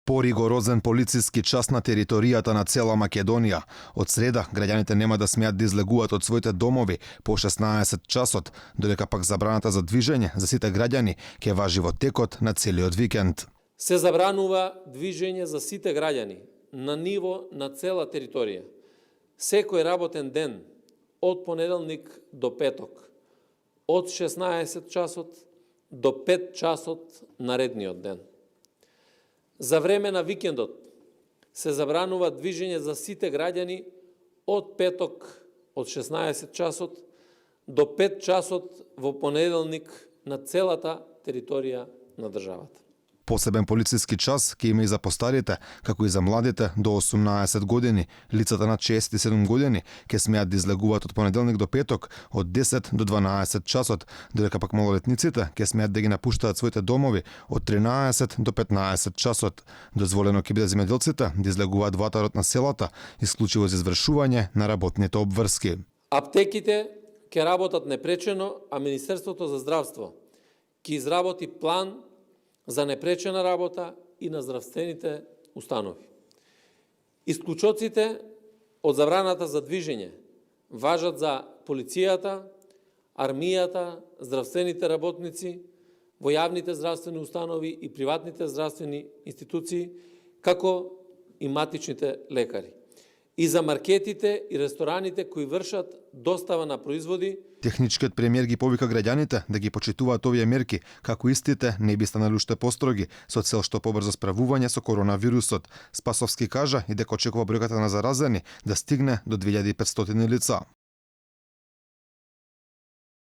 Поригорозен полициски час на територијата на цела Македонија. Од среда, граѓаните нема да смеат да излегуваат од своите домови по 16 часот, додека пак забраната за движење за сите граѓани ќе важи во текот на целиот викенд. Се забранува движење за сите граѓани на ниво на цела територија. Секој работен ден од понеделник до петок, од 16 часот до 5 часот наредниот ден. За време на викендот се забранува движење за сите граѓани од петок од 16 часот до 5 часот во понеделник на целата територија на државата. Посебен полициски час ќе има и за постарите, како и за младите до 18 години. Лицата над 67 години ќе смеат да излегуваат од понеделник до петок од 10 до 12 часот, додека пак малолетниците ќе смеат да ги напуштаат своите домови од 13 до 15 часот. Дозволено ќе биде земјоделците да излегуваат во атарот на селата, исклучиво за извршување на работните обврски. Аптеките ќе работат непречено, а Министерството за здравство ќе изработи план за непречена работа и на здравствените установи. Исклучоците од забраната за движење важат за полицијата, армијата, здравствените работници, во јавните здравствени установи и приватните здравствени институции, како и матичните лекари. И за маркетите и рестораните кои вршат достава на производи. Техничкиот премиер ги повика граѓаните да ги почитуваат овие мерки, како истите не би станали уште построги, со цел што побрзо справување со коронавирусот. Спасовски кажа и дека очекува бројката на заразени да стигне до 2500 лица.